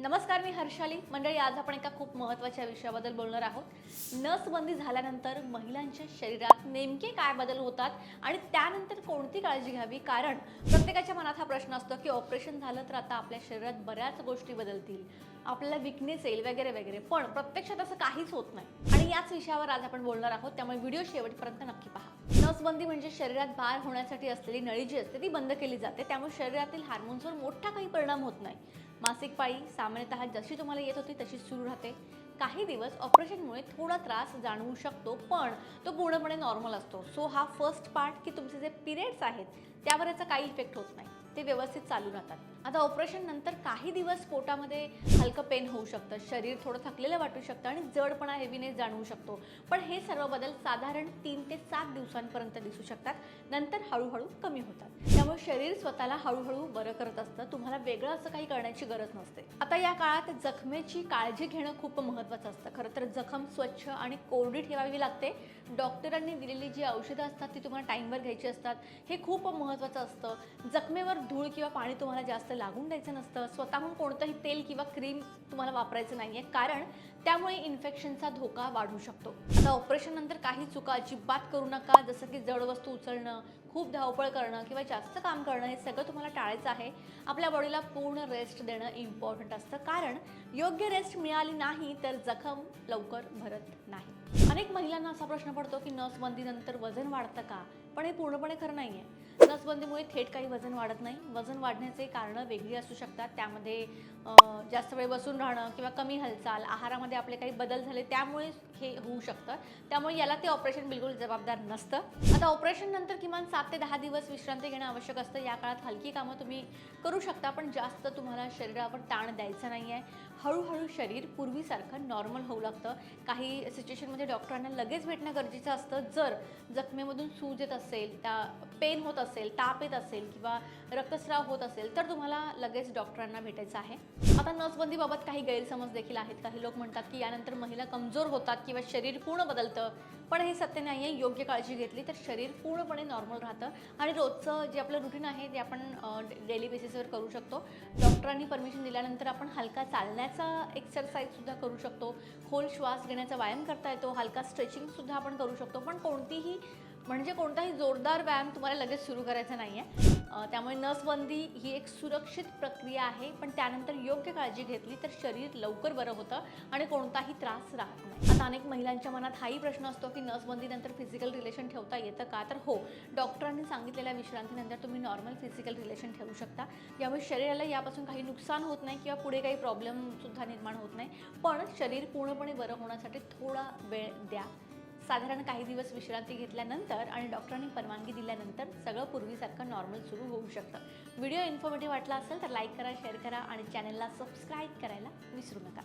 नमस्कार, मी हर्षाली. मंडळी, आज आपण एका खूप महत्त्वाच्या विषयाबद्दल बोलणार आहोत. नसबंदी झाल्यानंतर महिलांच्या शरीरात नेमके काय बदल होतात आणि त्यानंतर कोणती काळजी घ्यावी. कारण प्रत्येकाच्या मनात हा प्रश्न असतो की ऑपरेशन झालं तर आता आपल्या शरीरात बऱ्याच गोष्टी बदलतील, आपल्याला विकनेस येईल वगैरे वगैरे. पण प्रत्यक्षात असं काहीच होत नाही आणि याच विषयावर आज आपण बोलणार आहोत. त्यामुळे व्हिडिओ शेवटपर्यंत नक्की पहा. नसबंदी म्हणजे शरीरात बाळ होण्यासाठी असलेली नळी जी असते ती बंद केली जाते. त्यामुळे शरीरातील हार्मोन्सवर मोठा काही परिणाम होत नाही. मासिक पाळी सामान्यतः जशी तुम्हाला येत होती तशीच सुरू राहते. काही दिवस ऑपरेशनमुळे थोडा त्रास जाणवू शकतो, पण तो पूर्णपणे नॉर्मल असतो. सो हा फर्स्ट पार्ट की तुमचे जे पिरियड्स आहेत त्यावर याचा काही इफेक्ट होत नाही, ते व्यवस्थित चालू राहतात. आता ऑपरेशन नंतर काही दिवस पोटामध्ये हलकं पेन होऊ शकतं, शरीर थोडं थकलेलं वाटू शकतं आणि जडपणा, हेवीनेस जाणवू शकतो. पण हे सर्व बदल साधारण 3 ते 7 दिवसांपर्यंत दिसू शकतात. नंतर हळूहळू कमी होतात. त्यामुळे शरीर स्वतःला हळूहळू बरं करत असतं. तुम्हाला वेगळं असं काही करण्याची गरज नसते. आता या काळात जखमेची काळजी घेणं खूप महत्त्वाचं असतं. खरं तर जखम स्वच्छ आणि कोरडी ठेवावी लागते. डॉक्टरांनी दिलेली जी औषधं असतात ती तुम्हाला टाईमवर घ्यायची असतात. हे खूप महत्त्वाचं असतं. जखमेवर धूळ किंवा पाणी तुम्हाला जास्त लागून द्यायचं नसतं. स्वतःहून कोणतंही तेल किंवा क्रीम तुम्हाला वापरायचं नाहीये, कारण त्यामुळे इन्फेक्शनचा धोका वाढू शकतो. आता ऑपरेशन नंतर काही चुका अजिबात करू नका, जसं की जड वस्तू उचलणं, खूप धावपळ करणं किंवा जास्त काम करणं. हे सगळं तुम्हाला टाळायचं आहे. आपल्या बॉडीला पूर्ण रेस्ट देणं इम्पॉर्टंट असतं, कारण योग्य रेस्ट मिळाली नाही तर जखम लवकर भरत नाही. अनेक महिलांना असा प्रश्न पडतो की नसबंदीनंतर वजन वाढतं का? पण हे पूर्णपणे खरं नाहीये. नसबंदीमुळे थेट काही वजन वाढत नाही. वजन वाढण्याचे कारणं वेगळी असू शकतात. त्यामध्ये जास्त वेळ बसून राहणं किंवा कमी हालचाल, आहारामध्ये आपले काही बदल झाले त्यामुळे हे होऊ शकतं. त्यामुळे याला ते ऑपरेशन बिलकुल जबाबदार नसतं. आता ऑपरेशन नंतर किमान 7 ते 10 दिवस विश्रांती घेणं आवश्यक असतं. या काळात हलकी कामं तुम्ही करू शकता, पण जास्त तुम्हाला शरीरावर ताण द्यायचा नाही आहे. हळूहळू शरीर पूर्वीसारखं नॉर्मल होऊ लागतं. काही सिच्युएशनमध्ये डॉक्टरांना लगेच भेटणं गरजेचं असतं. जर जखमेमधून सूज येत असेल, पेन होत असेल, ताप येत असेल किंवा रक्तस्राव होत असेल तर तुम्हाला लगेच डॉक्टरांना भेटायचं आहे. आता नसबंदीबाबत काही गैरसमज देखील आहेत. काही लोक म्हणतात की यानंतर महिला कमजोर होतात किंवा शरीर पूर्ण बदलतं, पण हे सत्य नाही आहे. योग्य काळजी घेतली तर शरीर पूर्णपणे नॉर्मल राहतं आणि रोजचं जे आपलं रुटीन आहे ते आपण डेली बेसिसवर करू शकतो. डॉक्टरांनी परमिशन दिल्यानंतर आपण हलका चालण्याचा एक्सरसाइजसुद्धा करू शकतो, खोल श्वास घेण्याचा व्यायाम करता येतो, हलका स्ट्रेचिंगसुद्धा आपण करू शकतो. पण कोणताही जोरदार व्यायाम तुम्हाला लगेच सुरू करायचा नाही आहे. त्यामुळे नसबंदी ही एक सुरक्षित प्रक्रिया आहे, पण त्यानंतर योग्य काळजी घेतली तर शरीर लवकर बरं होतं आणि कोणताही त्रास राहत नाही. आता अनेक महिलांच्या मनात हाही प्रश्न असतो की नसबंदीनंतर फिजिकल रिलेशन ठेवता येतं का? तर हो, डॉक्टरांनी सांगितलेल्या विश्रांतीनंतर तुम्ही नॉर्मल फिजिकल रिलेशन ठेवू शकता. यामुळे शरीराला यापासून काही नुकसान होत नाही किंवा पुढे काही प्रॉब्लेमसुद्धा निर्माण होत नाही. पण शरीर पूर्णपणे बरं होण्यासाठी थोडा वेळ द्या. साधारण काही दिवस विश्रांती घेतल्यानंतर आणि डॉक्टरांनी परवानगी दिल्यानंतर सगळं पूर्वीसारखं नॉर्मल सुरू होऊ शकतं. व्हिडिओ इन्फॉर्मेटिव्ह वाटला असेल तर लाईक करा, शेअर करा आणि चॅनलला सबस्क्राईब करायला विसरू नका.